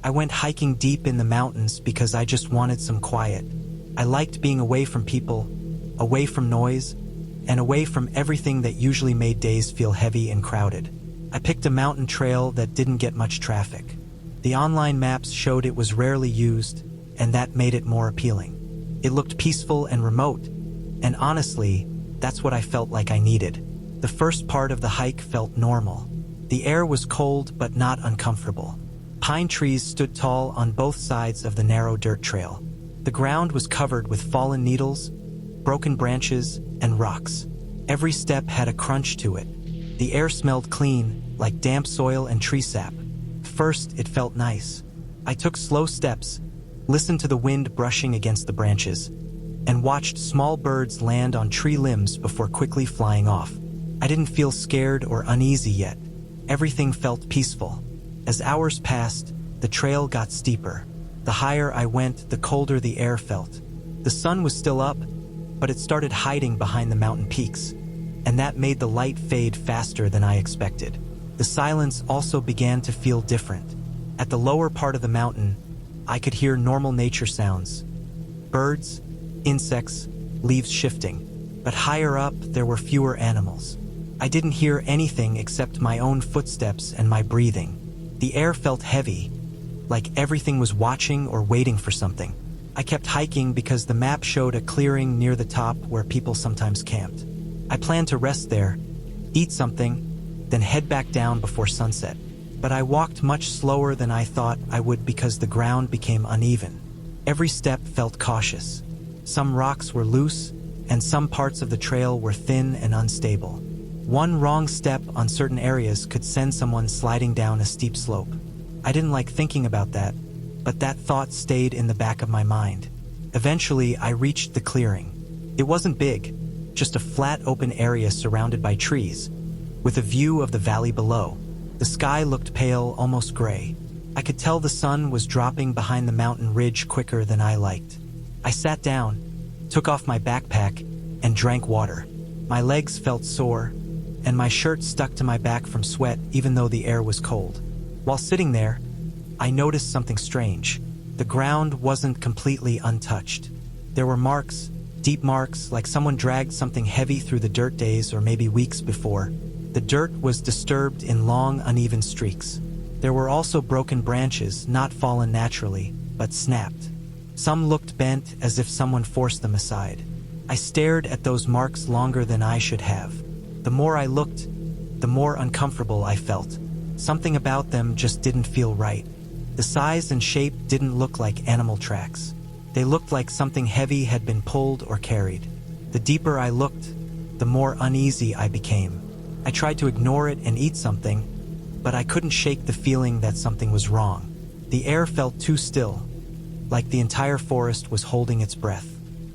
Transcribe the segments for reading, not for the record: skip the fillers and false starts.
I went hiking deep in the mountains because I just wanted some quiet. I liked being away from people, away from noise, and away from everything that usually made days feel heavy and crowded. I picked a mountain trail that didn't get much traffic. The online maps showed it was rarely used, and that made it more appealing. It looked peaceful and remote, and honestly, that's what I felt like I needed. The first part of the hike felt normal. The air was cold but not uncomfortable. Pine trees stood tall on both sides of the narrow dirt trail. The ground was covered with fallen needles, broken branches, and rocks. Every step had a crunch to it. The air smelled clean, like damp soil and tree sap. First, it felt nice. I took slow steps, listened to the wind brushing against the branches, and watched small birds land on tree limbs before quickly flying off. I didn't feel scared or uneasy yet. Everything felt peaceful. As hours passed, the trail got steeper. The higher I went, the colder the air felt. The sun was still up, but it started hiding behind the mountain peaks, and that made the light fade faster than I expected. The silence also began to feel different. At the lower part of the mountain, I could hear normal nature sounds. Birds, insects, leaves shifting. But higher up, there were fewer animals. I didn't hear anything except my own footsteps and my breathing. The air felt heavy, like everything was watching or waiting for something. I kept hiking because the map showed a clearing near the top where people sometimes camped. I planned to rest there, eat something, then head back down before sunset. But I walked much slower than I thought I would because the ground became uneven. Every step felt cautious. Some rocks were loose, and some parts of the trail were thin and unstable. One wrong step on certain areas could send someone sliding down a steep slope. I didn't like thinking about that, but that thought stayed in the back of my mind. Eventually, I reached the clearing. It wasn't big, just a flat open area surrounded by trees, with a view of the valley below. The sky looked pale, almost gray. I could tell the sun was dropping behind the mountain ridge quicker than I liked. I sat down, took off my backpack, and drank water. My legs felt sore, and my shirt stuck to my back from sweat even though the air was cold. While sitting there, I noticed something strange. The ground wasn't completely untouched. There were marks, deep marks, like someone dragged something heavy through the dirt days or maybe weeks before. The dirt was disturbed in long, uneven streaks. There were also broken branches, not fallen naturally, but snapped. Some looked bent as if someone forced them aside. I stared at those marks longer than I should have. The more I looked, the more uncomfortable I felt. Something about them just didn't feel right. The size and shape didn't look like animal tracks. They looked like something heavy had been pulled or carried. The deeper I looked, the more uneasy I became. I tried to ignore it and eat something, but I couldn't shake the feeling that something was wrong. The air felt too still, like the entire forest was holding its breath.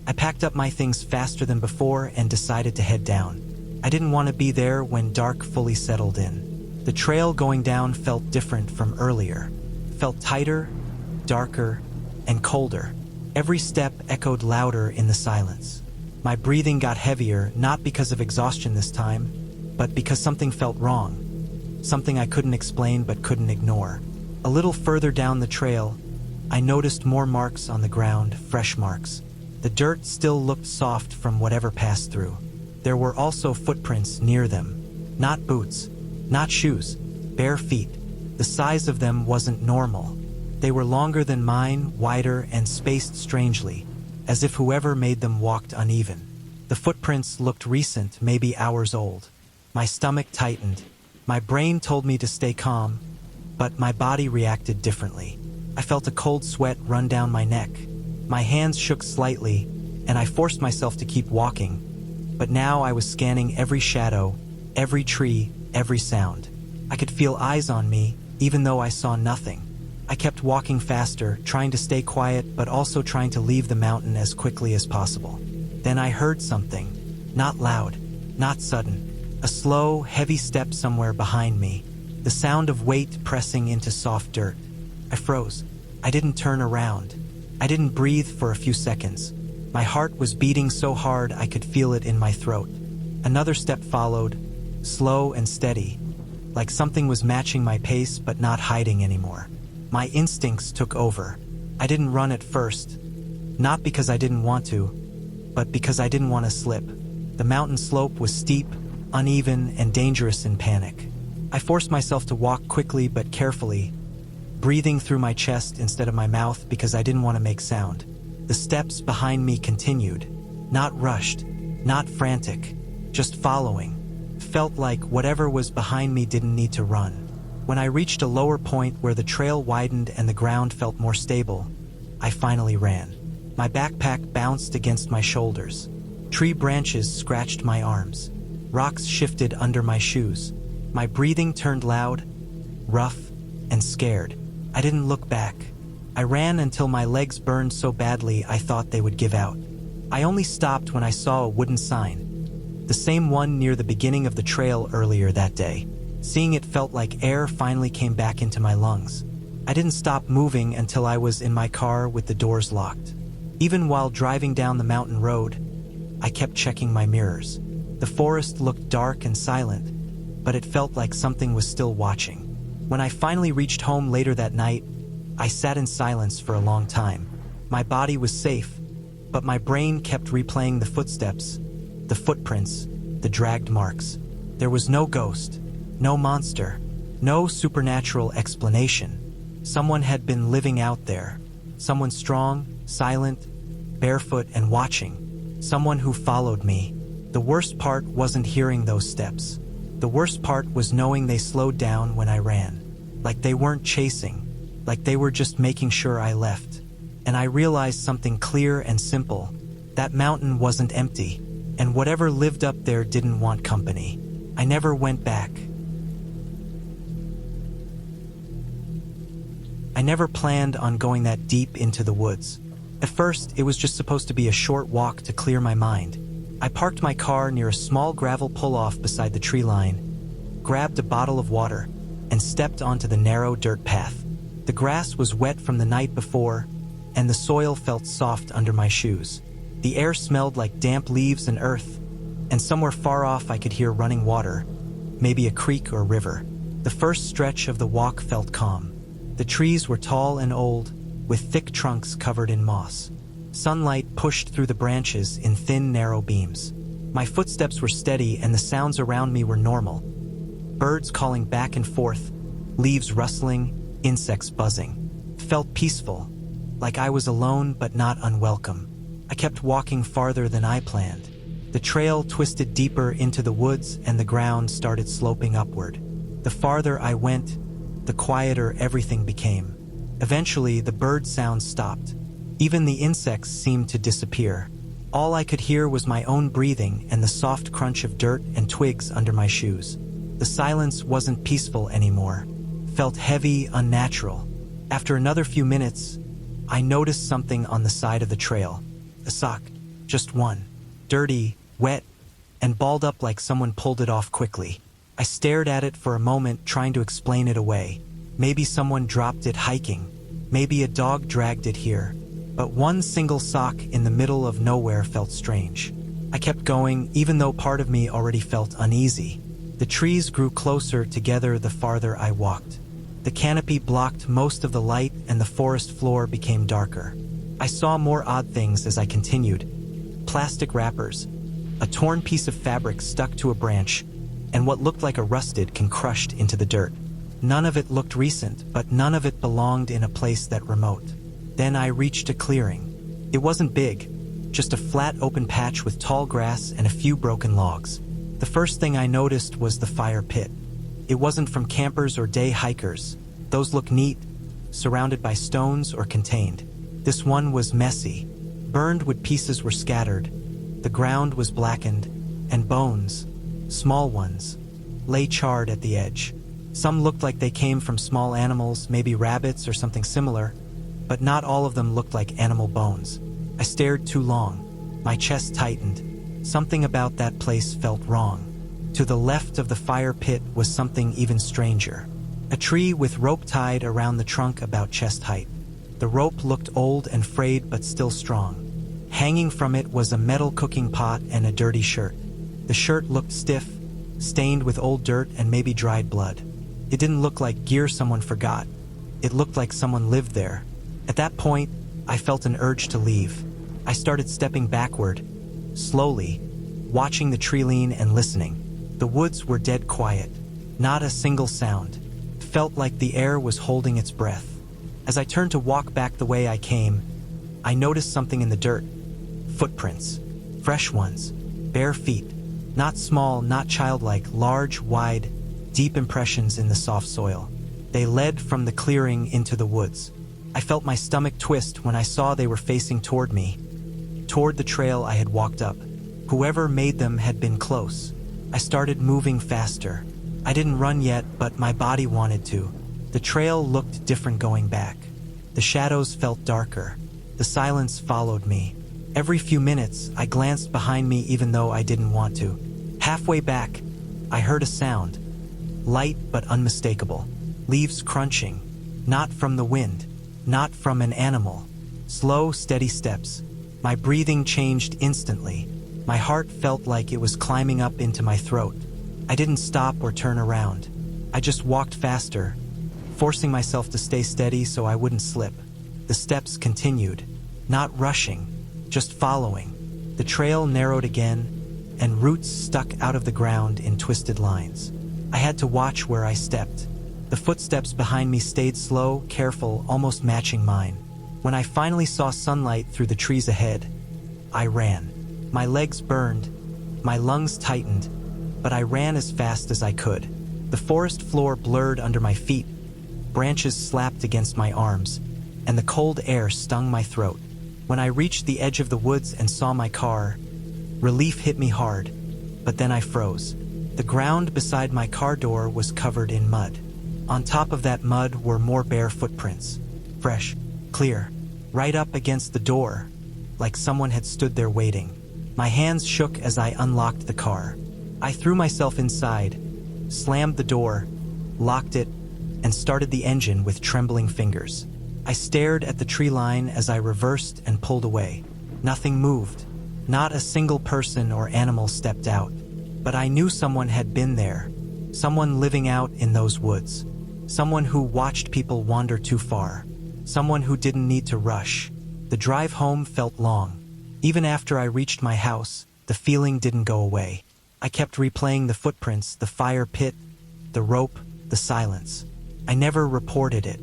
I packed up my things faster than before and decided to head down. I didn't want to be there when dark fully settled in. The trail going down felt different from earlier. It felt tighter, darker, and colder. Every step echoed louder in the silence. My breathing got heavier, not because of exhaustion this time, but because something felt wrong. Something I couldn't explain but couldn't ignore. A little further down the trail, I noticed more marks on the ground, fresh marks. The dirt still looked soft from whatever passed through. There were also footprints near them. Not boots, not shoes, bare feet. The size of them wasn't normal. They were longer than mine, wider, and spaced strangely, as if whoever made them walked uneven. The footprints looked recent, maybe hours old. My stomach tightened. My brain told me to stay calm, but my body reacted differently. I felt a cold sweat run down my neck. My hands shook slightly, and I forced myself to keep walking. But now I was scanning every shadow, every tree, every sound. I could feel eyes on me, even though I saw nothing. I kept walking faster, trying to stay quiet, but also trying to leave the mountain as quickly as possible. Then I heard something. Not loud, not sudden. A slow, heavy step somewhere behind me. The sound of weight pressing into soft dirt. I froze. I didn't turn around. I didn't breathe for a few seconds. My heart was beating so hard I could feel it in my throat. Another step followed, slow and steady, like something was matching my pace but not hiding anymore. My instincts took over. I didn't run at first, not because I didn't want to, but because I didn't want to slip. The mountain slope was steep, uneven, and dangerous in panic. I forced myself to walk quickly but carefully, breathing through my chest instead of my mouth because I didn't want to make sound. The steps behind me continued, not rushed, not frantic, just following. Felt like whatever was behind me didn't need to run. When I reached a lower point where the trail widened and the ground felt more stable, I finally ran. My backpack bounced against my shoulders. Tree branches scratched my arms. Rocks shifted under my shoes. My breathing turned loud, rough, and scared. I didn't look back. I ran until my legs burned so badly I thought they would give out. I only stopped when I saw a wooden sign, the same one near the beginning of the trail earlier that day. Seeing it felt like air finally came back into my lungs. I didn't stop moving until I was in my car with the doors locked. Even while driving down the mountain road, I kept checking my mirrors. The forest looked dark and silent, but it felt like something was still watching. When I finally reached home later that night, I sat in silence for a long time. My body was safe, but my brain kept replaying the footsteps, the footprints, the dragged marks. There was no ghost, no monster, no supernatural explanation. Someone had been living out there. Someone strong, silent, barefoot, and watching. Someone who followed me. The worst part wasn't hearing those steps. The worst part was knowing they slowed down when I ran. Like they weren't chasing, like they were just making sure I left. And I realized something clear and simple. That mountain wasn't empty, and whatever lived up there didn't want company. I never went back. I never planned on going that deep into the woods. At first, it was just supposed to be a short walk to clear my mind. I parked my car near a small gravel pull-off beside the tree line, grabbed a bottle of water, and stepped onto the narrow dirt path. The grass was wet from the night before, and the soil felt soft under my shoes. The air smelled like damp leaves and earth, and somewhere far off I could hear running water, maybe a creek or river. The first stretch of the walk felt calm. The trees were tall and old, with thick trunks covered in moss. Sunlight pushed through the branches in thin, narrow beams. My footsteps were steady and the sounds around me were normal. Birds calling back and forth, leaves rustling, insects buzzing. Felt peaceful, like I was alone but not unwelcome. I kept walking farther than I planned. The trail twisted deeper into the woods and the ground started sloping upward. The farther I went, the quieter everything became. Eventually, the bird sounds stopped. Even the insects seemed to disappear. All I could hear was my own breathing and the soft crunch of dirt and twigs under my shoes. The silence wasn't peaceful anymore. Felt heavy, unnatural. After another few minutes, I noticed something on the side of the trail. A sock. Just one. Dirty, wet, and balled up like someone pulled it off quickly. I stared at it for a moment, trying to explain it away. Maybe someone dropped it hiking. Maybe a dog dragged it here. But one single sock in the middle of nowhere felt strange. I kept going, even though part of me already felt uneasy. The trees grew closer together the farther I walked. The canopy blocked most of the light and the forest floor became darker. I saw more odd things as I continued. Plastic wrappers, a torn piece of fabric stuck to a branch, and what looked like a rusted can crushed into the dirt. None of it looked recent, but none of it belonged in a place that remote. Then I reached a clearing. It wasn't big, just a flat open patch with tall grass and a few broken logs. The first thing I noticed was the fire pit. It wasn't from campers or day hikers. Those looked neat, surrounded by stones or contained. This one was messy. Burned wood pieces were scattered. The ground was blackened, and bones, small ones, lay charred at the edge. Some looked like they came from small animals, maybe rabbits or something similar, but not all of them looked like animal bones. I stared too long. My chest tightened. Something about that place felt wrong. To the left of the fire pit was something even stranger. A tree with rope tied around the trunk about chest height. The rope looked old and frayed but still strong. Hanging from it was a metal cooking pot and a dirty shirt. The shirt looked stiff, stained with old dirt and maybe dried blood. It didn't look like gear someone forgot. It looked like someone lived there. At that point, I felt an urge to leave. I started stepping backward, slowly, watching the tree lean and listening. The woods were dead quiet. Not a single sound. It felt like the air was holding its breath. As I turned to walk back the way I came, I noticed something in the dirt. Footprints. Fresh ones. Bare feet. Not small, not childlike, large, wide, deep impressions in the soft soil. They led from the clearing into the woods. I felt my stomach twist when I saw they were facing toward me, toward the trail I had walked up. Whoever made them had been close. I started moving faster. I didn't run yet, but my body wanted to. The trail looked different going back. The shadows felt darker. The silence followed me. Every few minutes, I glanced behind me even though I didn't want to. Halfway back, I heard a sound. Light but unmistakable. Leaves crunching. Not from the wind. Not from an animal. Slow, steady steps. My breathing changed instantly. My heart felt like it was climbing up into my throat. I didn't stop or turn around. I just walked faster, forcing myself to stay steady so I wouldn't slip. The steps continued, not rushing, just following. The trail narrowed again, and roots stuck out of the ground in twisted lines. I had to watch where I stepped. The footsteps behind me stayed slow, careful, almost matching mine. When I finally saw sunlight through the trees ahead, I ran. My legs burned, my lungs tightened, but I ran as fast as I could. The forest floor blurred under my feet, branches slapped against my arms, and the cold air stung my throat. When I reached the edge of the woods and saw my car, relief hit me hard, but then I froze. The ground beside my car door was covered in mud. On top of that mud were more bare footprints. Fresh, clear, right up against the door, like someone had stood there waiting. My hands shook as I unlocked the car. I threw myself inside, slammed the door, locked it, and started the engine with trembling fingers. I stared at the tree line as I reversed and pulled away. Nothing moved. Not a single person or animal stepped out. But I knew someone had been there. Someone living out in those woods. Someone who watched people wander too far. Someone who didn't need to rush. The drive home felt long. Even after I reached my house, the feeling didn't go away. I kept replaying the footprints, the fire pit, the rope, the silence. I never reported it.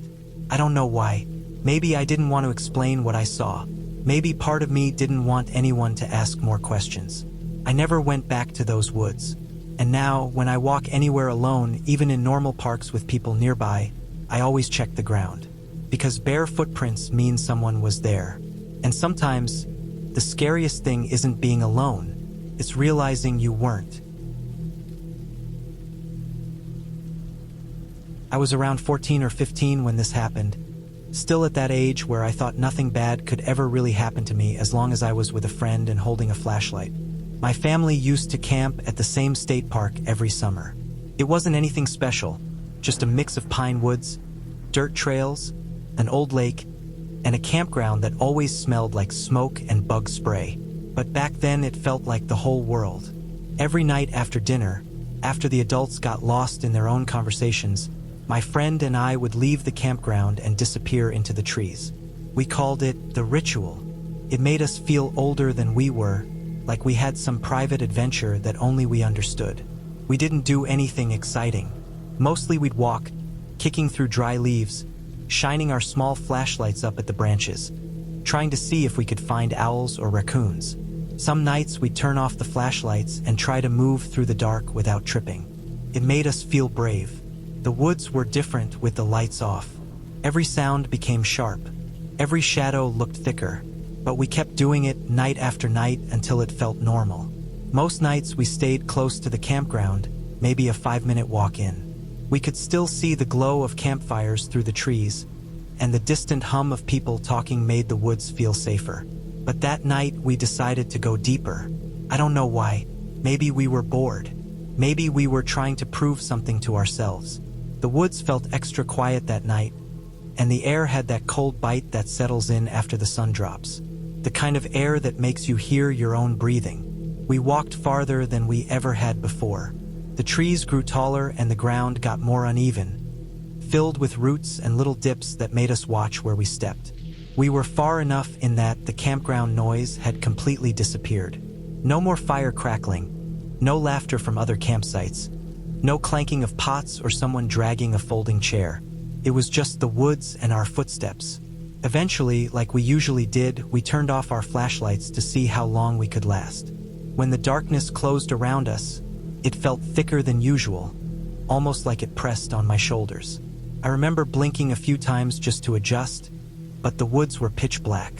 I don't know why. Maybe I didn't want to explain what I saw. Maybe part of me didn't want anyone to ask more questions. I never went back to those woods. And now, when I walk anywhere alone, even in normal parks with people nearby, I always check the ground. Because bare footprints mean someone was there. And sometimes, the scariest thing isn't being alone. It's realizing you weren't. I was around 14 or 15 when this happened. Still at that age where I thought nothing bad could ever really happen to me as long as I was with a friend and holding a flashlight. My family used to camp at the same state park every summer. It wasn't anything special, just a mix of pine woods, dirt trails, an old lake, and a campground that always smelled like smoke and bug spray. But back then it felt like the whole world. Every night after dinner, after the adults got lost in their own conversations, my friend and I would leave the campground and disappear into the trees. We called it the ritual. It made us feel older than we were, like we had some private adventure that only we understood. We didn't do anything exciting. Mostly we'd walk, kicking through dry leaves, shining our small flashlights up at the branches, trying to see if we could find owls or raccoons. Some nights we'd turn off the flashlights and try to move through the dark without tripping. It made us feel brave. The woods were different with the lights off. Every sound became sharp. Every shadow looked thicker. But we kept doing it night after night until it felt normal. Most nights we stayed close to the campground, maybe a 5-minute walk in. We could still see the glow of campfires through the trees, and the distant hum of people talking made the woods feel safer. But that night we decided to go deeper. I don't know why. Maybe we were bored. Maybe we were trying to prove something to ourselves. The woods felt extra quiet that night, and the air had that cold bite that settles in after the sun drops. The kind of air that makes you hear your own breathing. We walked farther than we ever had before. The trees grew taller and the ground got more uneven, filled with roots and little dips that made us watch where we stepped. We were far enough in that the campground noise had completely disappeared. No more fire crackling, no laughter from other campsites, no clanking of pots or someone dragging a folding chair. It was just the woods and our footsteps. Eventually, like we usually did, we turned off our flashlights to see how long we could last. When the darkness closed around us, it felt thicker than usual, almost like it pressed on my shoulders. I remember blinking a few times just to adjust, but the woods were pitch black.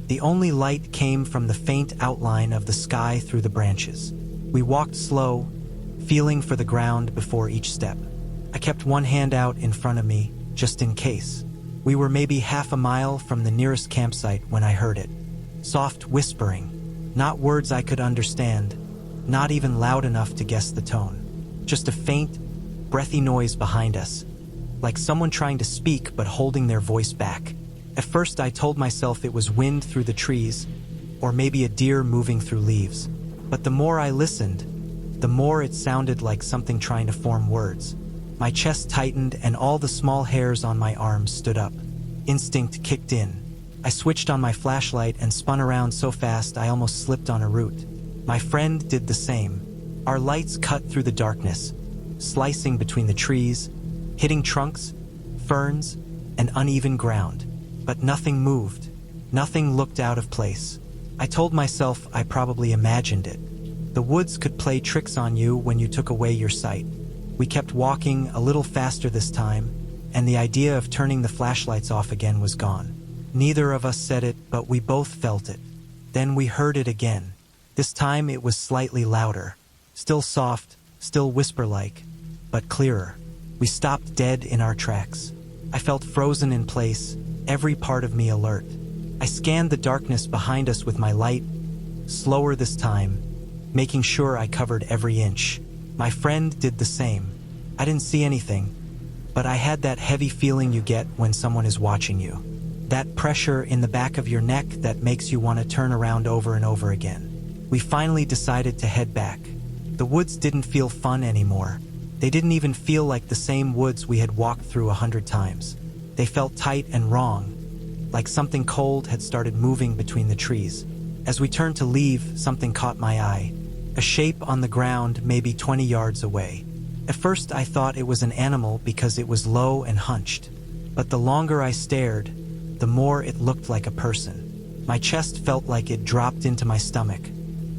The only light came from the faint outline of the sky through the branches. We walked slow, feeling for the ground before each step. I kept one hand out in front of me, just in case. We were maybe half a mile from the nearest campsite when I heard it. Soft whispering, not words I could understand, not even loud enough to guess the tone. Just a faint, breathy noise behind us, like someone trying to speak but holding their voice back. At first I told myself it was wind through the trees, or maybe a deer moving through leaves. But the more I listened, the more it sounded like something trying to form words. My chest tightened and all the small hairs on my arms stood up. Instinct kicked in. I switched on my flashlight and spun around so fast I almost slipped on a root. My friend did the same. Our lights cut through the darkness, slicing between the trees, hitting trunks, ferns, and uneven ground. But nothing moved. Nothing looked out of place. I told myself I probably imagined it. The woods could play tricks on you when you took away your sight. We kept walking a little faster this time, and the idea of turning the flashlights off again was gone. Neither of us said it, but we both felt it. Then we heard it again. This time it was slightly louder. Still soft, still whisper-like, but clearer. We stopped dead in our tracks. I felt frozen in place, every part of me alert. I scanned the darkness behind us with my light, slower this time, making sure I covered every inch. My friend did the same. I didn't see anything, but I had that heavy feeling you get when someone is watching you. That pressure in the back of your neck that makes you want to turn around over and over again. We finally decided to head back. The woods didn't feel fun anymore. They didn't even feel like the same woods we had walked through 100 times. They felt tight and wrong, like something cold had started moving between the trees. As we turned to leave, something caught my eye. A shape on the ground maybe 20 yards away. At first I thought it was an animal because it was low and hunched. But the longer I stared, the more it looked like a person. My chest felt like it dropped into my stomach.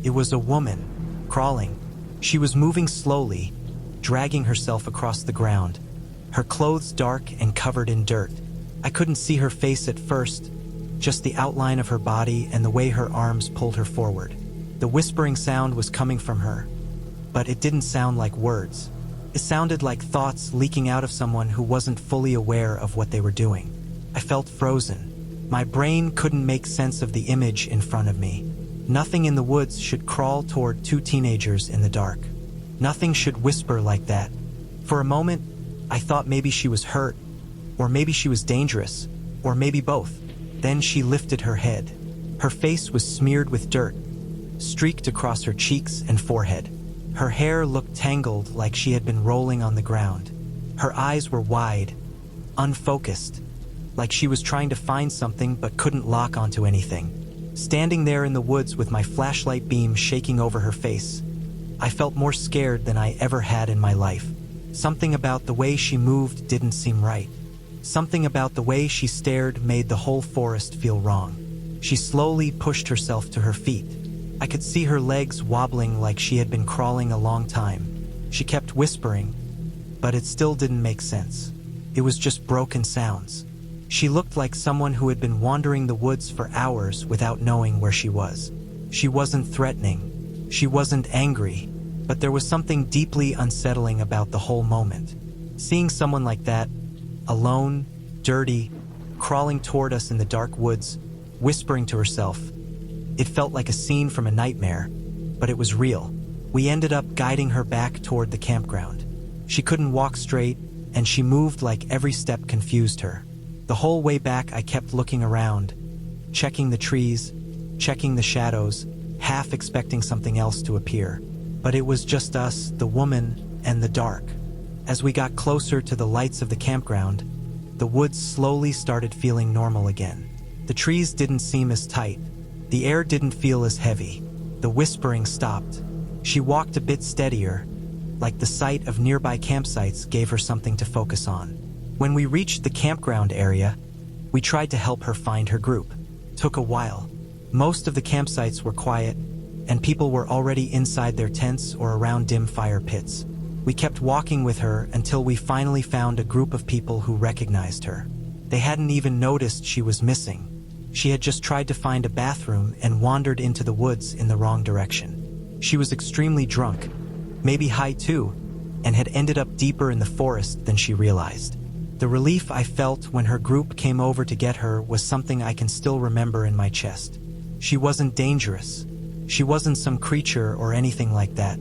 It was a woman, crawling. She was moving slowly, dragging herself across the ground, her clothes dark and covered in dirt. I couldn't see her face at first, just the outline of her body and the way her arms pulled her forward. The whispering sound was coming from her, but it didn't sound like words. It sounded like thoughts leaking out of someone who wasn't fully aware of what they were doing. I felt frozen. My brain couldn't make sense of the image in front of me. Nothing in the woods should crawl toward two teenagers in the dark. Nothing should whisper like that. For a moment, I thought maybe she was hurt, or maybe she was dangerous, or maybe both. Then she lifted her head. Her face was smeared with dirt, streaked across her cheeks and forehead. Her hair looked tangled like she had been rolling on the ground. Her eyes were wide, unfocused, like she was trying to find something but couldn't lock onto anything. Standing there in the woods with my flashlight beam shaking over her face, I felt more scared than I ever had in my life. Something about the way she moved didn't seem right. Something about the way she stared made the whole forest feel wrong. She slowly pushed herself to her feet. I could see her legs wobbling like she had been crawling a long time. She kept whispering, but it still didn't make sense. It was just broken sounds. She looked like someone who had been wandering the woods for hours without knowing where she was. She wasn't threatening. She wasn't angry, but there was something deeply unsettling about the whole moment. Seeing someone like that, alone, dirty, crawling toward us in the dark woods, whispering to herself, it felt like a scene from a nightmare, but it was real. We ended up guiding her back toward the campground. She couldn't walk straight, and she moved like every step confused her. The whole way back I kept looking around, checking the trees, checking the shadows, half expecting something else to appear. But it was just us, the woman, and the dark. As we got closer to the lights of the campground, the woods slowly started feeling normal again. The trees didn't seem as tight. The air didn't feel as heavy. The whispering stopped. She walked a bit steadier, like the sight of nearby campsites gave her something to focus on. When we reached the campground area, we tried to help her find her group. Took a while. Most of the campsites were quiet, and people were already inside their tents or around dim fire pits. We kept walking with her until we finally found a group of people who recognized her. They hadn't even noticed she was missing. She had just tried to find a bathroom and wandered into the woods in the wrong direction. She was extremely drunk, maybe high too, and had ended up deeper in the forest than she realized. The relief I felt when her group came over to get her was something I can still remember in my chest. She wasn't dangerous. She wasn't some creature or anything like that.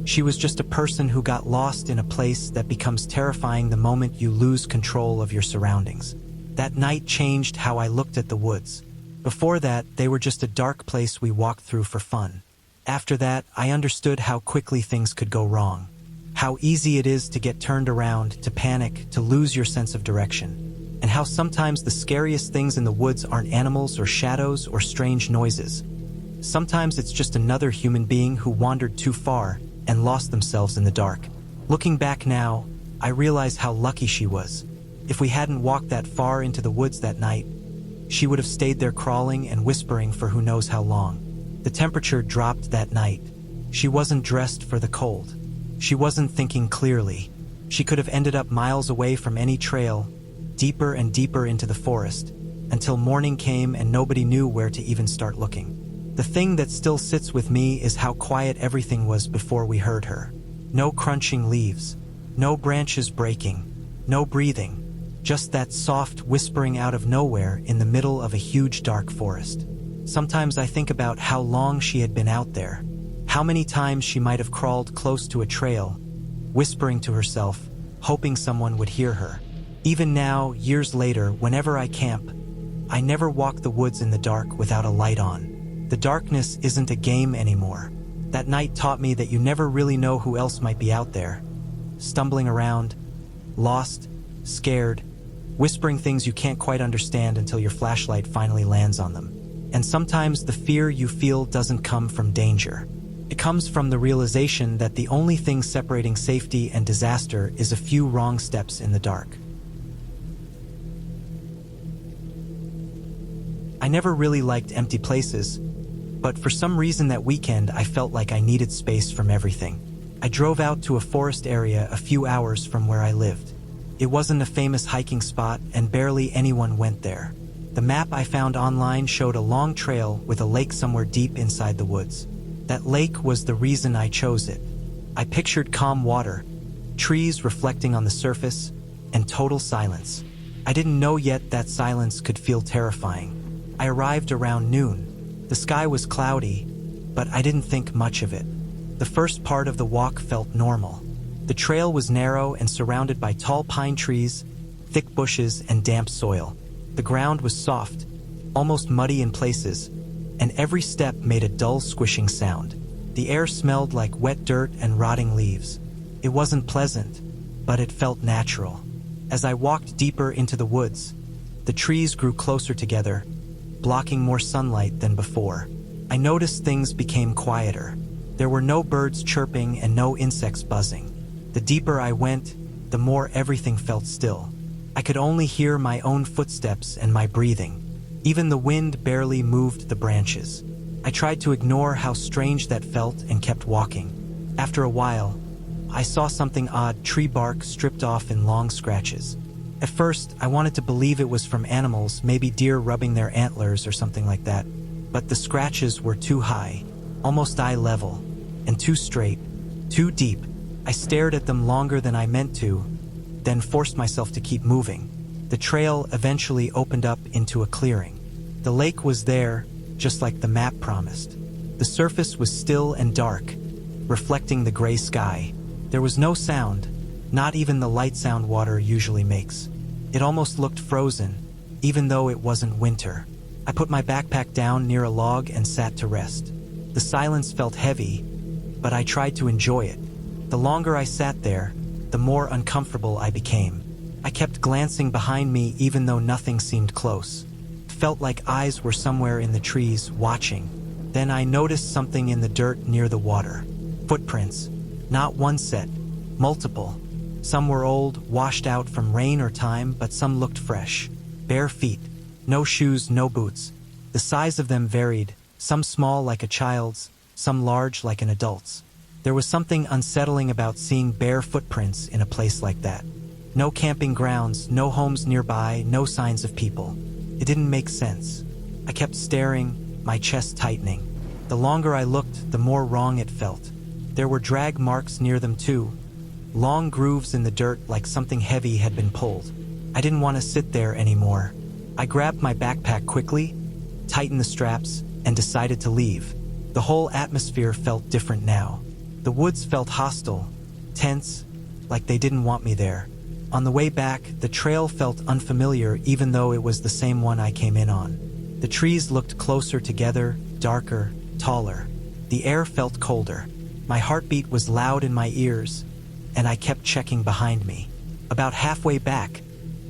She was just a person who got lost in a place that becomes terrifying the moment you lose control of your surroundings. That night changed how I looked at the woods. Before that, they were just a dark place we walked through for fun. After that, I understood how quickly things could go wrong. How easy it is to get turned around, to panic, to lose your sense of direction. And how sometimes the scariest things in the woods aren't animals or shadows or strange noises. Sometimes it's just another human being who wandered too far and lost themselves in the dark. Looking back now, I realize how lucky she was. If we hadn't walked that far into the woods that night, she would have stayed there crawling and whispering for who knows how long. The temperature dropped that night. She wasn't dressed for the cold. She wasn't thinking clearly. She could have ended up miles away from any trail, deeper and deeper into the forest, until morning came and nobody knew where to even start looking. The thing that still sits with me is how quiet everything was before we heard her. No crunching leaves, no branches breaking, no breathing, just that soft whispering out of nowhere in the middle of a huge dark forest. Sometimes I think about how long she had been out there, how many times she might have crawled close to a trail, whispering to herself, hoping someone would hear her. Even now, years later, whenever I camp, I never walk the woods in the dark without a light on. The darkness isn't a game anymore. That night taught me that you never really know who else might be out there, stumbling around, lost, scared, whispering things you can't quite understand until your flashlight finally lands on them. And sometimes the fear you feel doesn't come from danger. It comes from the realization that the only thing separating safety and disaster is a few wrong steps in the dark. I never really liked empty places, but for some reason that weekend I felt like I needed space from everything. I drove out to a forest area a few hours from where I lived. It wasn't a famous hiking spot and barely anyone went there. The map I found online showed a long trail with a lake somewhere deep inside the woods. That lake was the reason I chose it. I pictured calm water, trees reflecting on the surface, and total silence. I didn't know yet that silence could feel terrifying. I arrived around noon. The sky was cloudy, but I didn't think much of it. The first part of the walk felt normal. The trail was narrow and surrounded by tall pine trees, thick bushes, and damp soil. The ground was soft, almost muddy in places, and every step made a dull squishing sound. The air smelled like wet dirt and rotting leaves. It wasn't pleasant, but it felt natural. As I walked deeper into the woods, the trees grew closer together, blocking more sunlight than before. I noticed things became quieter. There were no birds chirping and no insects buzzing. The deeper I went, the more everything felt still. I could only hear my own footsteps and my breathing. Even the wind barely moved the branches. I tried to ignore how strange that felt and kept walking. After a while, I saw something odd: tree bark stripped off in long scratches. At first, I wanted to believe it was from animals, maybe deer rubbing their antlers or something like that. But the scratches were too high, almost eye level, and too straight, too deep. I stared at them longer than I meant to, then forced myself to keep moving. The trail eventually opened up into a clearing. The lake was there, just like the map promised. The surface was still and dark, reflecting the gray sky. There was no sound, not even the light sound water usually makes. It almost looked frozen, even though it wasn't winter. I put my backpack down near a log and sat to rest. The silence felt heavy, but I tried to enjoy it. The longer I sat there, the more uncomfortable I became. I kept glancing behind me even though nothing seemed close. It felt like eyes were somewhere in the trees, watching. Then I noticed something in the dirt near the water. Footprints. Not one set. Multiple. Some were old, washed out from rain or time, but some looked fresh. Bare feet. No shoes, no boots. The size of them varied, some small like a child's, some large like an adult's. There was something unsettling about seeing bare footprints in a place like that. No camping grounds, no homes nearby, no signs of people. It didn't make sense. I kept staring, my chest tightening. The longer I looked, the more wrong it felt. There were drag marks near them too, long grooves in the dirt like something heavy had been pulled. I didn't want to sit there anymore. I grabbed my backpack quickly, tightened the straps, and decided to leave. The whole atmosphere felt different now. The woods felt hostile, tense, like they didn't want me there. On the way back, the trail felt unfamiliar even though it was the same one I came in on. The trees looked closer together, darker, taller. The air felt colder. My heartbeat was loud in my ears, and I kept checking behind me. About halfway back,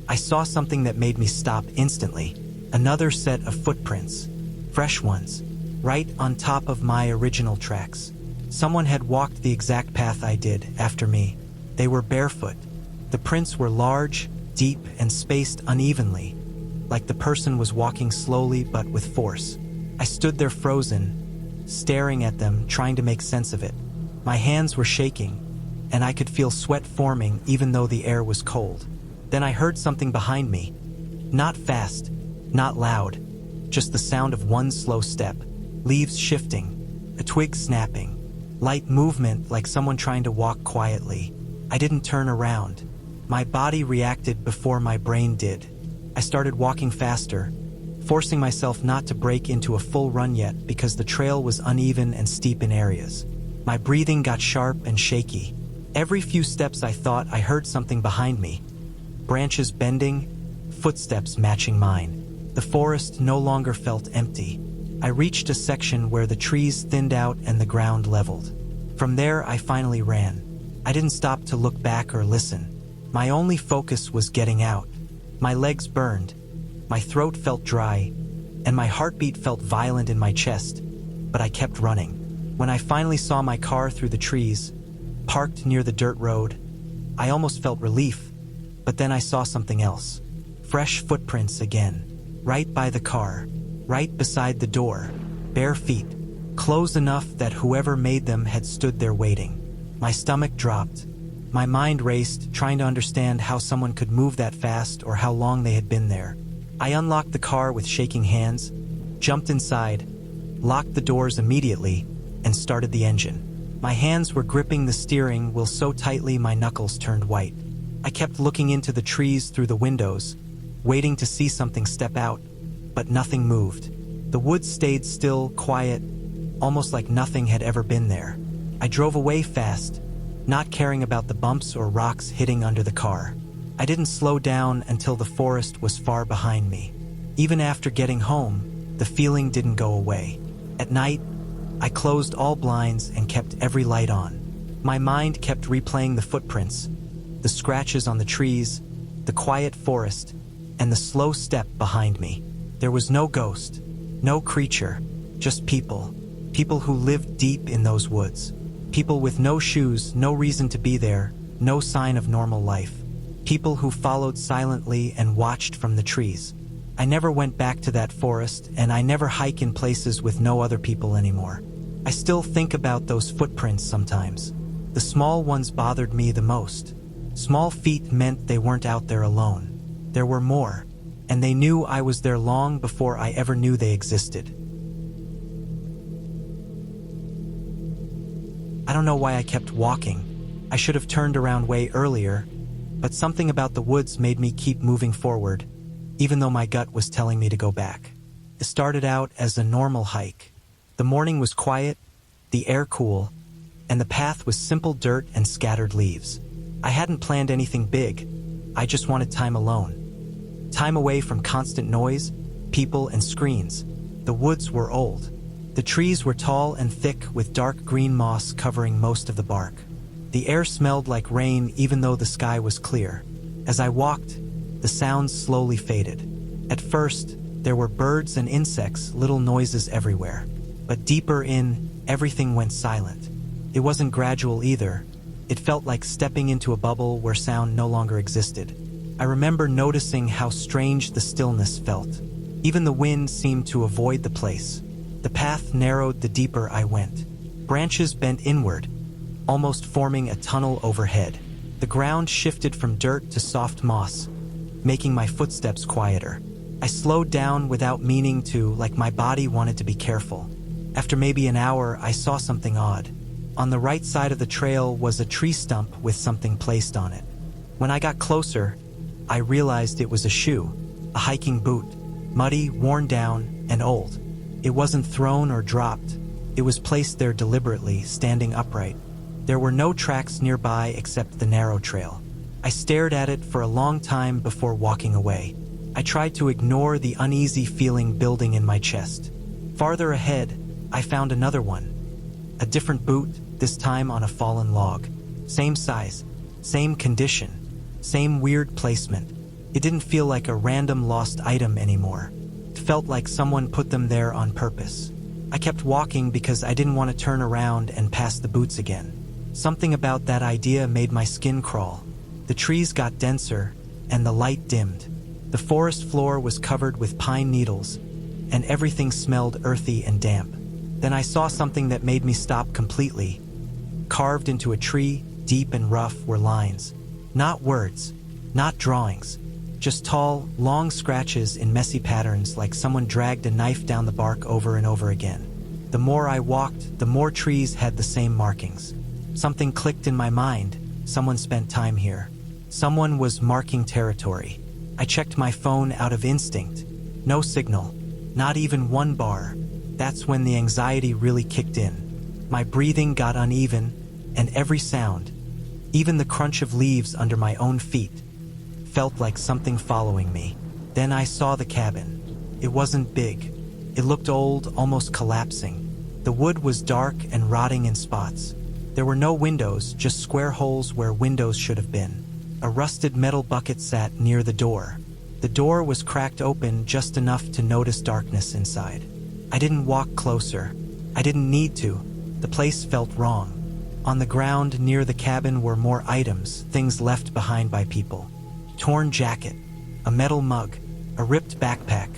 I saw something that made me stop instantly. Another set of footprints. Fresh ones. Right on top of my original tracks. Someone had walked the exact path I did after me. They were barefoot. The prints were large, deep, and spaced unevenly, like the person was walking slowly but with force. I stood there frozen, staring at them, trying to make sense of it. My hands were shaking, and I could feel sweat forming even though the air was cold. Then I heard something behind me. Not fast, not loud, just the sound of one slow step, leaves shifting, a twig snapping, light movement like someone trying to walk quietly. I didn't turn around. My body reacted before my brain did. I started walking faster, forcing myself not to break into a full run yet because the trail was uneven and steep in areas. My breathing got sharp and shaky. Every few steps I thought I heard something behind me. Branches bending, footsteps matching mine. The forest no longer felt empty. I reached a section where the trees thinned out and the ground leveled. From there, I finally ran. I didn't stop to look back or listen. My only focus was getting out. My legs burned, my throat felt dry, and my heartbeat felt violent in my chest, but I kept running. When I finally saw my car through the trees, parked near the dirt road, I almost felt relief, but then I saw something else. Fresh footprints again, right by the car, right beside the door, bare feet, close enough that whoever made them had stood there waiting. My stomach dropped. My mind raced, trying to understand how someone could move that fast or how long they had been there. I unlocked the car with shaking hands, jumped inside, locked the doors immediately, and started the engine. My hands were gripping the steering wheel so tightly my knuckles turned white. I kept looking into the trees through the windows, waiting to see something step out, but nothing moved. The woods stayed still, quiet, almost like nothing had ever been there. I drove away fast, not caring about the bumps or rocks hitting under the car. I didn't slow down until the forest was far behind me. Even after getting home, the feeling didn't go away. At night, I closed all blinds and kept every light on. My mind kept replaying the footprints, the scratches on the trees, the quiet forest, and the slow step behind me. There was no ghost, no creature, just people. People who lived deep in those woods. People with no shoes, no reason to be there, no sign of normal life. People who followed silently and watched from the trees. I never went back to that forest, and I never hike in places with no other people anymore. I still think about those footprints sometimes. The small ones bothered me the most. Small feet meant they weren't out there alone. There were more, and they knew I was there long before I ever knew they existed. I don't know why I kept walking. I should have turned around way earlier, but something about the woods made me keep moving forward, even though my gut was telling me to go back. It started out as a normal hike. The morning was quiet, the air cool, and the path was simple dirt and scattered leaves. I hadn't planned anything big. I just wanted time alone. Time away from constant noise, people, and screens. The woods were old. The trees were tall and thick with dark green moss covering most of the bark. The The air smelled like rain even though the sky was clear. As I walked, the sounds slowly faded. At first, there were birds and insects, little noises everywhere. But deeper in, everything went silent. It wasn't gradual either. It felt like stepping into a bubble where sound no longer existed. I remember noticing how strange the stillness felt. Even the wind seemed to avoid the place. The path narrowed the deeper I went. Branches bent inward, almost forming a tunnel overhead. The ground shifted from dirt to soft moss, making my footsteps quieter. I slowed down without meaning to, like my body wanted to be careful. After maybe an hour, I saw something odd. On the right side of the trail was a tree stump with something placed on it. When I got closer, I realized it was a shoe, a hiking boot, muddy, worn down, and old. It wasn't thrown or dropped. It was placed there deliberately, standing upright. There were no tracks nearby except the narrow trail. I stared at it for a long time before walking away. I tried to ignore the uneasy feeling building in my chest. Farther ahead, I found another one. A different boot, this time on a fallen log. Same size, same condition, same weird placement. It didn't feel like a random lost item anymore. It felt like someone put them there on purpose. I kept walking because I didn't want to turn around and pass the boots again. Something about that idea made my skin crawl. The trees got denser, and the light dimmed. The forest floor was covered with pine needles, and everything smelled earthy and damp. Then I saw something that made me stop completely. Carved into a tree, deep and rough, were lines. Not words, not drawings, just tall, long scratches in messy patterns like someone dragged a knife down the bark over and over again. The more I walked, the more trees had the same markings. Something clicked in my mind. Someone spent time here. Someone was marking territory. I checked my phone out of instinct. No signal, not even one bar. That's when the anxiety really kicked in. My breathing got uneven, and every sound, even the crunch of leaves under my own feet, felt like something following me. Then I saw the cabin. It wasn't big. It looked old, almost collapsing. The wood was dark and rotting in spots. There were no windows, just square holes where windows should have been. A rusted metal bucket sat near the door. The door was cracked open just enough to notice darkness inside. I didn't walk closer. I didn't need to. The place felt wrong. On the ground near the cabin were more items, things left behind by people. Torn jacket, a metal mug, a ripped backpack,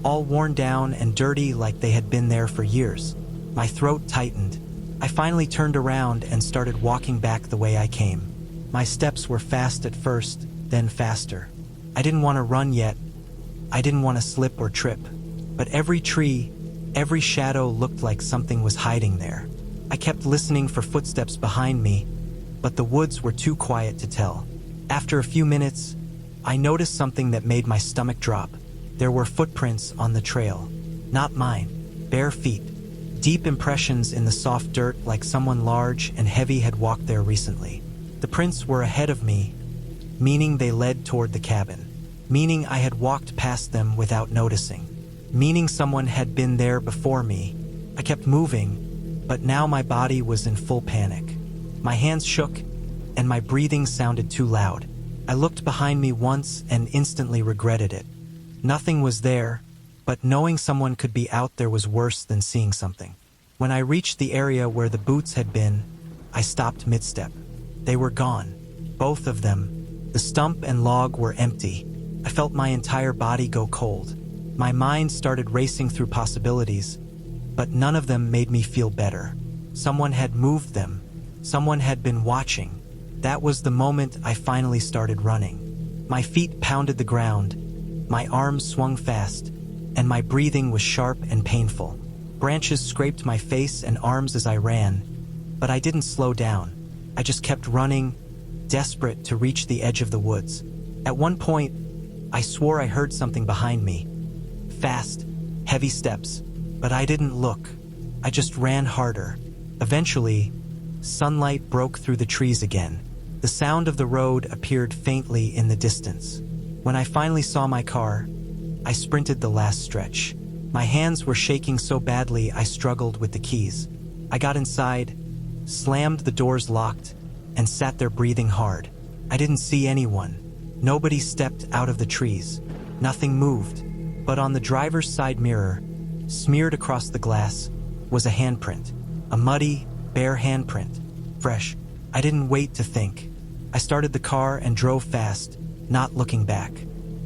all worn down and dirty like they had been there for years. My throat tightened. I finally turned around and started walking back the way I came. My steps were fast at first, then faster. I didn't want to run yet. I didn't want to slip or trip. But every tree, every shadow looked like something was hiding there. I kept listening for footsteps behind me, but the woods were too quiet to tell. After a few minutes, I noticed something that made my stomach drop. There were footprints on the trail. Not mine, bare feet. Deep impressions in the soft dirt like someone large and heavy had walked there recently. The prints were ahead of me, meaning they led toward the cabin. Meaning I had walked past them without noticing. Meaning someone had been there before me. I kept moving, but now my body was in full panic. My hands shook, and my breathing sounded too loud. I looked behind me once and instantly regretted it. Nothing was there, but knowing someone could be out there was worse than seeing something. When I reached the area where the boots had been, I stopped mid-step. They were gone, both of them. The stump and log were empty. I felt my entire body go cold. My mind started racing through possibilities, but none of them made me feel better. Someone had moved them. Someone had been watching. That was the moment I finally started running. My feet pounded the ground. My arms swung fast, and my breathing was sharp and painful. Branches scraped my face and arms as I ran, but I didn't slow down. I just kept running, desperate to reach the edge of the woods. At one point, I swore I heard something behind me. Fast, heavy steps, but I didn't look. I just ran harder. Eventually, sunlight broke through the trees again. The sound of the road appeared faintly in the distance. When I finally saw my car, I sprinted the last stretch. My hands were shaking so badly I struggled with the keys. I got inside, slammed the doors locked, and sat there breathing hard. I didn't see anyone. Nobody stepped out of the trees. Nothing moved. But on the driver's side mirror, smeared across the glass, was a handprint. A muddy, bare handprint. Fresh. I didn't wait to think. I started the car and drove fast, not looking back.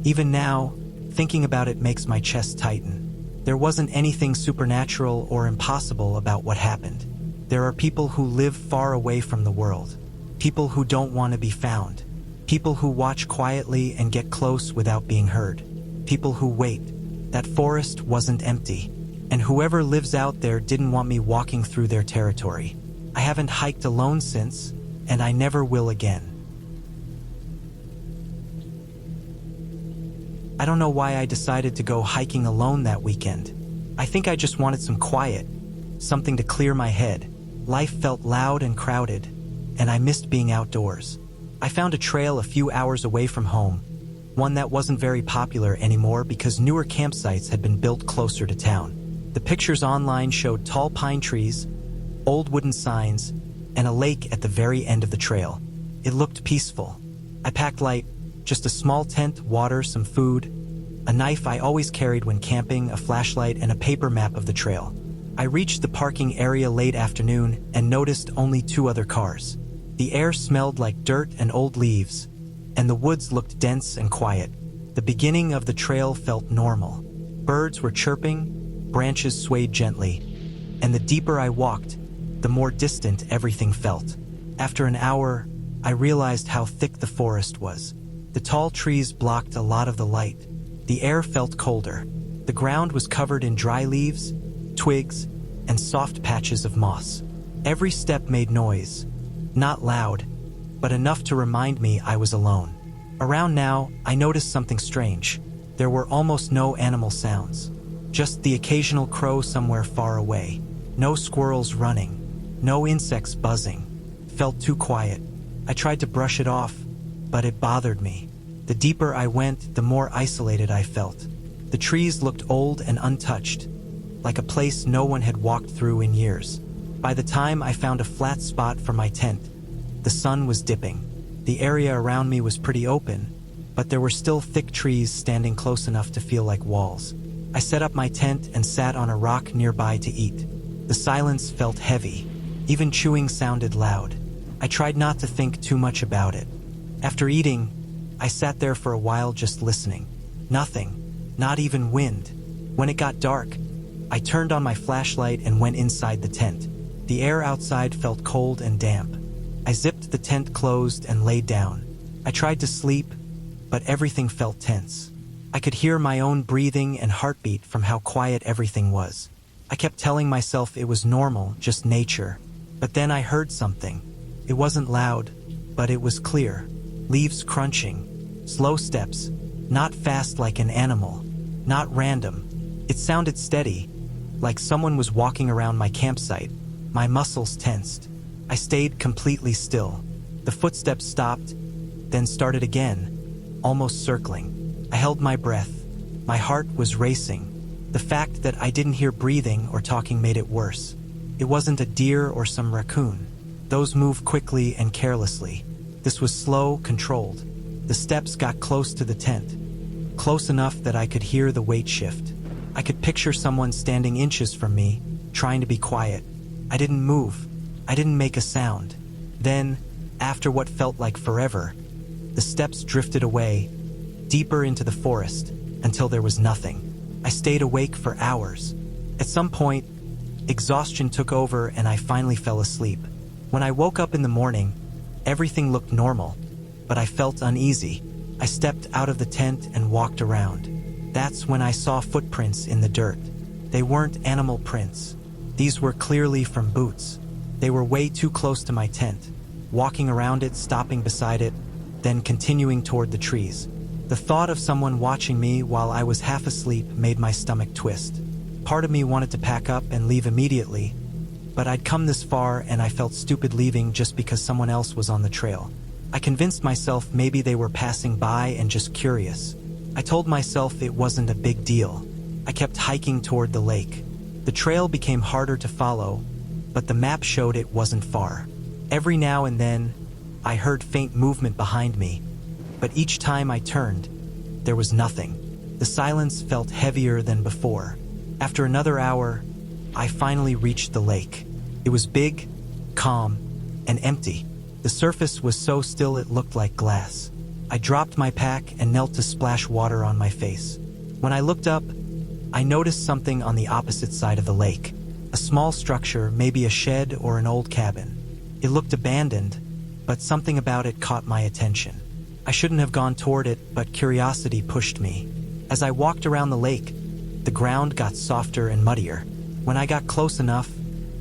Even now, thinking about it makes my chest tighten. There wasn't anything supernatural or impossible about what happened. There are people who live far away from the world. People who don't want to be found. People who watch quietly and get close without being heard. People who wait. That forest wasn't empty. And whoever lives out there didn't want me walking through their territory. I haven't hiked alone since, and I never will again. I don't know why I decided to go hiking alone that weekend. I think I just wanted some quiet, something to clear my head. Life felt loud and crowded, and I missed being outdoors. I found a trail a few hours away from home, one that wasn't very popular anymore because newer campsites had been built closer to town. The pictures online showed tall pine trees, old wooden signs, and a lake at the very end of the trail. It looked peaceful. I packed light, just a small tent, water, some food, a knife I always carried when camping, a flashlight, and a paper map of the trail. I reached the parking area late afternoon and noticed only 2 other cars. The air smelled like dirt and old leaves, and the woods looked dense and quiet. The beginning of the trail felt normal. Birds were chirping, branches swayed gently, and the deeper I walked, the more distant everything felt. After an hour, I realized how thick the forest was. The tall trees blocked a lot of the light. The air felt colder. The ground was covered in dry leaves, twigs, and soft patches of moss. Every step made noise. Not loud, but enough to remind me I was alone. Around now, I noticed something strange. There were almost no animal sounds. Just the occasional crow somewhere far away. No squirrels running. No insects buzzing. Felt too quiet. I tried to brush it off, but it bothered me. The deeper I went, the more isolated I felt. The trees looked old and untouched, like a place no one had walked through in years. By the time I found a flat spot for my tent, the sun was dipping. The area around me was pretty open, but there were still thick trees standing close enough to feel like walls. I set up my tent and sat on a rock nearby to eat. The silence felt heavy. Even chewing sounded loud. I tried not to think too much about it. After eating, I sat there for a while just listening. Nothing, not even wind. When it got dark, I turned on my flashlight and went inside the tent. The air outside felt cold and damp. I zipped the tent closed and laid down. I tried to sleep, but everything felt tense. I could hear my own breathing and heartbeat from how quiet everything was. I kept telling myself it was normal, just nature. But then I heard something. It wasn't loud, but it was clear. Leaves crunching, slow steps, not fast like an animal, not random. It sounded steady, like someone was walking around my campsite. My muscles tensed. I stayed completely still. The footsteps stopped, then started again, almost circling. I held my breath. My heart was racing. The fact that I didn't hear breathing or talking made it worse. It wasn't a deer or some raccoon. Those moved quickly and carelessly. This was slow, controlled. The steps got close to the tent, close enough that I could hear the weight shift. I could picture someone standing inches from me, trying to be quiet. I didn't move. I didn't make a sound. Then, after what felt like forever, the steps drifted away, deeper into the forest, until there was nothing. I stayed awake for hours. At some point, exhaustion took over and I finally fell asleep. When I woke up in the morning, everything looked normal, but I felt uneasy. I stepped out of the tent and walked around. That's when I saw footprints in the dirt. They weren't animal prints. These were clearly from boots. They were way too close to my tent, walking around it, stopping beside it, then continuing toward the trees. The thought of someone watching me while I was half asleep made my stomach twist. Part of me wanted to pack up and leave immediately, but I'd come this far and I felt stupid leaving just because someone else was on the trail. I convinced myself maybe they were passing by and just curious. I told myself it wasn't a big deal. I kept hiking toward the lake. The trail became harder to follow, but the map showed it wasn't far. Every now and then, I heard faint movement behind me, but each time I turned, there was nothing. The silence felt heavier than before. After another hour, I finally reached the lake. It was big, calm, and empty. The surface was so still it looked like glass. I dropped my pack and knelt to splash water on my face. When I looked up, I noticed something on the opposite side of the lake. A small structure, maybe a shed or an old cabin. It looked abandoned, but something about it caught my attention. I shouldn't have gone toward it, but curiosity pushed me. As I walked around the lake, the ground got softer and muddier. When I got close enough,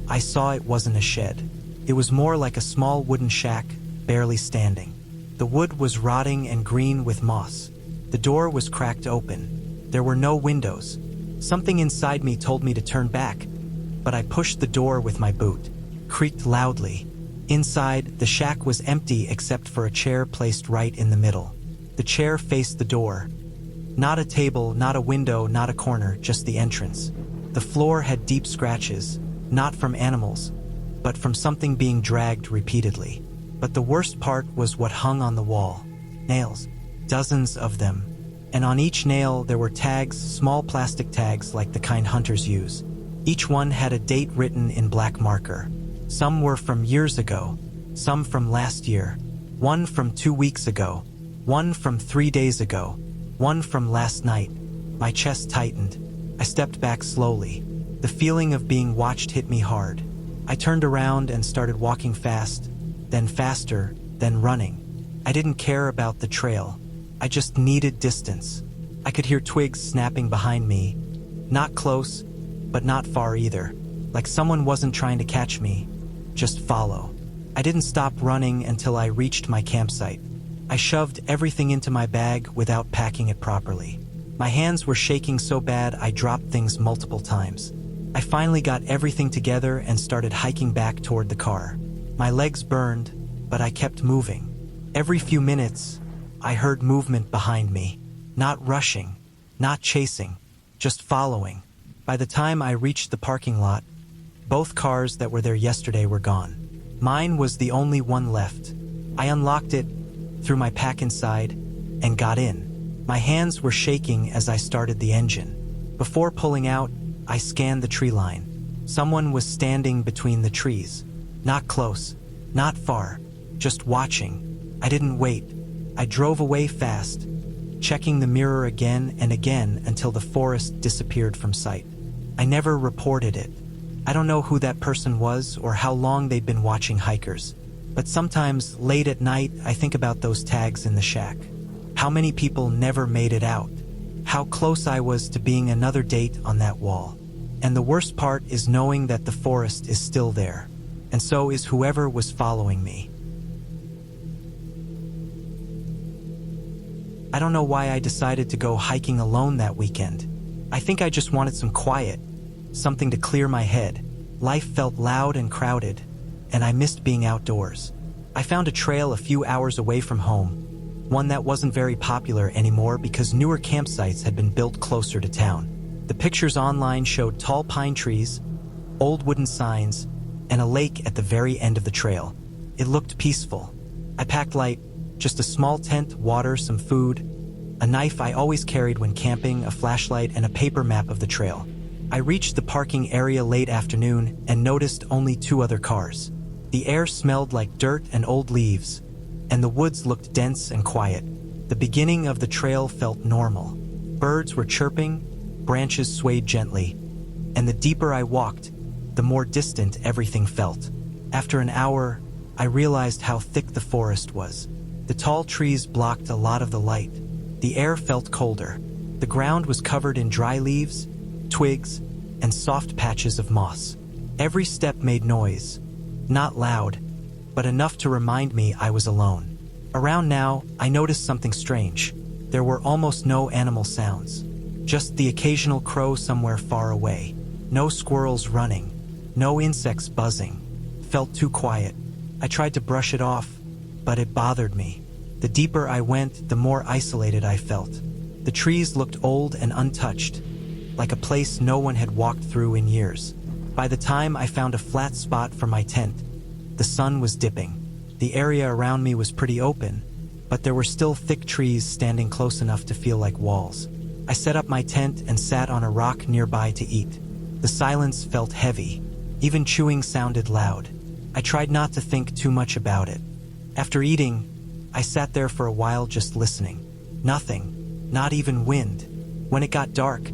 I saw it wasn't a shed. It was more like a small wooden shack, barely standing. The wood was rotting and green with moss. The door was cracked open. There were no windows. Something inside me told me to turn back, but I pushed the door with my boot. Creaked loudly. Inside, the shack was empty except for a chair placed right in the middle. The chair faced the door. Not a table, not a window, not a corner, just the entrance. The floor had deep scratches, not from animals, but from something being dragged repeatedly. But the worst part was what hung on the wall. Nails. Dozens of them. And on each nail there were tags, small plastic tags like the kind hunters use. Each one had a date written in black marker. Some were from years ago, some from last year, one from 2 weeks ago, one from 3 days ago, one from last night. My chest tightened. I stepped back slowly. The feeling of being watched hit me hard. I turned around and started walking fast, then faster, then running. I didn't care about the trail. I just needed distance. I could hear twigs snapping behind me. Not close, but not far either. Like someone wasn't trying to catch me, just follow. I didn't stop running until I reached my campsite. I shoved everything into my bag without packing it properly. My hands were shaking so bad I dropped things multiple times. I finally got everything together and started hiking back toward the car. My legs burned, but I kept moving. Every few minutes, I heard movement behind me. Not rushing, not chasing, just following. By the time I reached the parking lot, both cars that were there yesterday were gone. Mine was the only one left. I unlocked it, threw my pack inside, and got in. My hands were shaking as I started the engine. Before pulling out, I scanned the tree line. Someone was standing between the trees. Not close, not far, just watching. I didn't wait. I drove away fast, checking the mirror again and again until the forest disappeared from sight. I never reported it. I don't know who that person was or how long they'd been watching hikers, but sometimes late at night I think about those tags in the shack. How many people never made it out? How close I was to being another date on that wall. And the worst part is knowing that the forest is still there, and so is whoever was following me. I don't know why I decided to go hiking alone that weekend. I think I just wanted some quiet, something to clear my head. Life felt loud and crowded, and I missed being outdoors. I found a trail a few hours away from home, one that wasn't very popular anymore because newer campsites had been built closer to town. The pictures online showed tall pine trees, old wooden signs, and a lake at the very end of the trail. It looked peaceful. I packed light, just a small tent, water, some food, a knife I always carried when camping, a flashlight, and a paper map of the trail. I reached the parking area late afternoon and noticed only 2 other cars. The air smelled like dirt and old leaves, and the woods looked dense and quiet. The beginning of the trail felt normal. Birds were chirping, branches swayed gently, and the deeper I walked, the more distant everything felt. After an hour, I realized how thick the forest was. The tall trees blocked a lot of the light. The air felt colder. The ground was covered in dry leaves, twigs, and soft patches of moss. Every step made noise. Not loud, but enough to remind me I was alone. Around now, I noticed something strange. There were almost no animal sounds. Just the occasional crow somewhere far away. No squirrels running. No insects buzzing. Felt too quiet. I tried to brush it off, but it bothered me. The deeper I went, the more isolated I felt. The trees looked old and untouched, like a place no one had walked through in years. By the time I found a flat spot for my tent, the sun was dipping. The area around me was pretty open, but there were still thick trees standing close enough to feel like walls. I set up my tent and sat on a rock nearby to eat. The silence felt heavy. Even chewing sounded loud. I tried not to think too much about it. After eating, I sat there for a while just listening. Nothing, not even wind. When it got dark,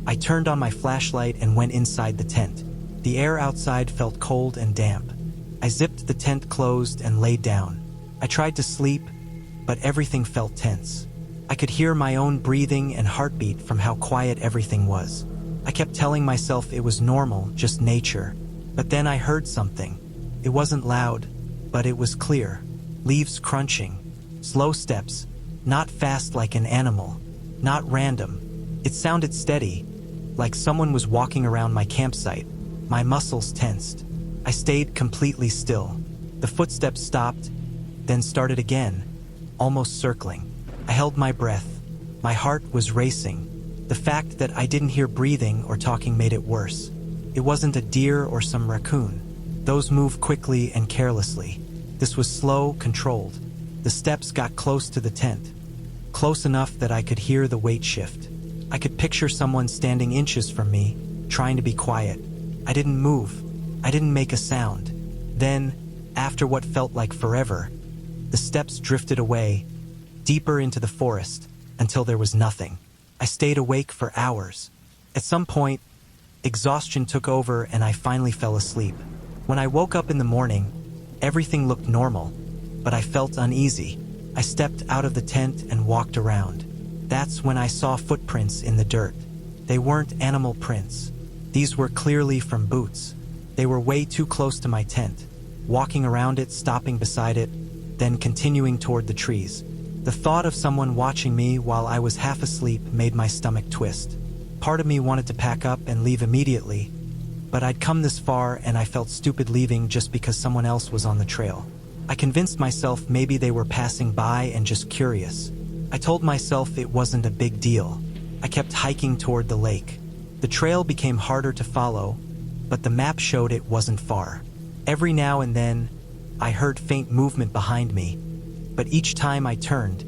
I turned on my flashlight and went inside the tent. The air outside felt cold and damp. I zipped the tent closed and laid down. I tried to sleep, but everything felt tense. I could hear my own breathing and heartbeat from how quiet everything was. I kept telling myself it was normal, just nature. But then I heard something. It wasn't loud, but it was clear. Leaves crunching. Slow steps. Not fast like an animal. Not random. It sounded steady, like someone was walking around my campsite. My muscles tensed. I stayed completely still. The footsteps stopped, then started again, almost circling. I held my breath. My heart was racing. The fact that I didn't hear breathing or talking made it worse. It wasn't a deer or some raccoon. Those moved quickly and carelessly. This was slow, controlled. The steps got close to the tent, close enough that I could hear the weight shift. I could picture someone standing inches from me, trying to be quiet. I didn't move. I didn't make a sound. Then, after what felt like forever, the steps drifted away, deeper into the forest, until there was nothing. I stayed awake for hours. At some point, exhaustion took over and I finally fell asleep. When I woke up in the morning, everything looked normal, but I felt uneasy. I stepped out of the tent and walked around. That's when I saw footprints in the dirt. They weren't animal prints. These were clearly from boots. They were way too close to my tent, walking around it, stopping beside it, then continuing toward the trees. The thought of someone watching me while I was half asleep made my stomach twist. Part of me wanted to pack up and leave immediately, but I'd come this far and I felt stupid leaving just because someone else was on the trail. I convinced myself maybe they were passing by and just curious. I told myself it wasn't a big deal. I kept hiking toward the lake. The trail became harder to follow, but the map showed it wasn't far. Every now and then, I heard faint movement behind me, but each time I turned,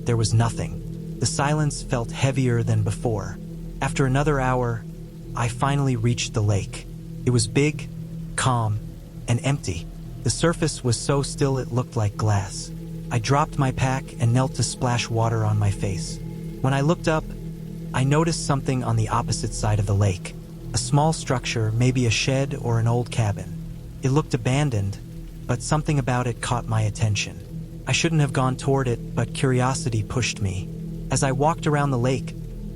there was nothing. The silence felt heavier than before. After another hour, I finally reached the lake. It was big, calm, and empty. The surface was so still it looked like glass. I dropped my pack and knelt to splash water on my face. When I looked up, I noticed something on the opposite side of the lake. A small structure, maybe a shed or an old cabin. It looked abandoned, but something about it caught my attention. I shouldn't have gone toward it, but curiosity pushed me. As I walked around the lake,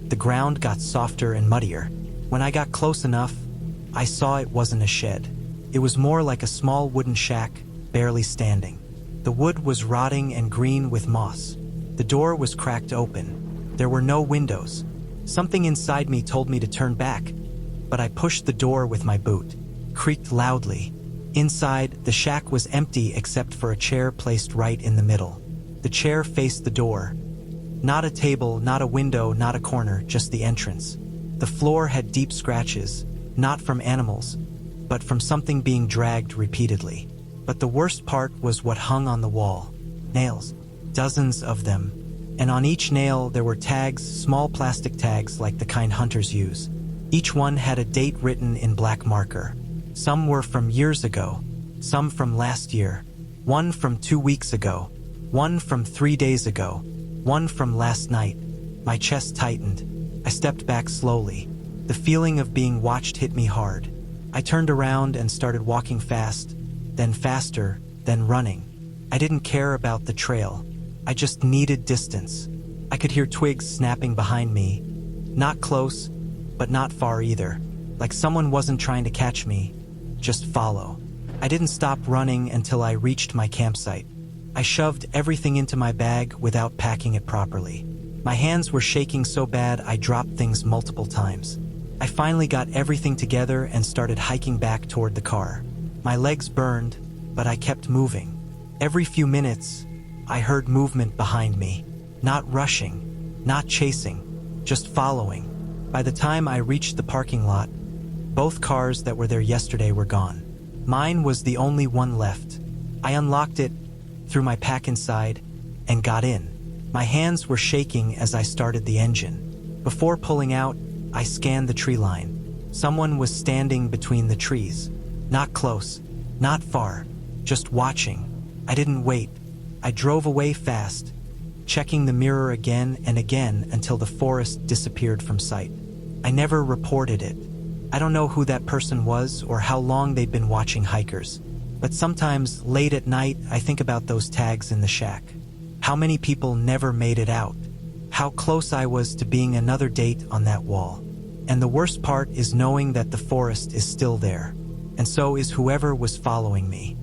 the ground got softer and muddier. When I got close enough, I saw it wasn't a shed. It was more like a small wooden shack, barely standing. The wood was rotting and green with moss. The door was cracked open. There were no windows. Something inside me told me to turn back, but I pushed the door with my boot. Creaked loudly. Inside, the shack was empty except for a chair placed right in the middle. The chair faced the door. Not a table, not a window, not a corner, just the entrance. The floor had deep scratches, not from animals, but from something being dragged repeatedly. But the worst part was what hung on the wall. Nails. Dozens of them. And on each nail there were tags, small plastic tags like the kind hunters use. Each one had a date written in black marker. Some were from years ago, some from last year, one from 2 weeks ago, one from 3 days ago, one from last night. My chest tightened. I stepped back slowly. The feeling of being watched hit me hard. I turned around and started walking fast, then faster, then running. I didn't care about the trail. I just needed distance. I could hear twigs snapping behind me. Not close, but not far either. Like someone wasn't trying to catch me, just follow. I didn't stop running until I reached my campsite. I shoved everything into my bag without packing it properly. My hands were shaking so bad I dropped things multiple times. I finally got everything together and started hiking back toward the car. My legs burned, but I kept moving. Every few minutes, I heard movement behind me. Not rushing, not chasing, just following. By the time I reached the parking lot, both cars that were there yesterday were gone. Mine was the only one left. I unlocked it, threw my pack inside, and got in. My hands were shaking as I started the engine. Before pulling out, I scanned the tree line. Someone was standing between the trees. Not close, not far, just watching. I didn't wait. I drove away fast, checking the mirror again and again until the forest disappeared from sight. I never reported it. I don't know who that person was or how long they'd been watching hikers, but sometimes late at night I think about those tags in the shack. How many people never made it out? How close I was to being another date on that wall. And the worst part is knowing that the forest is still there, and so is whoever was following me.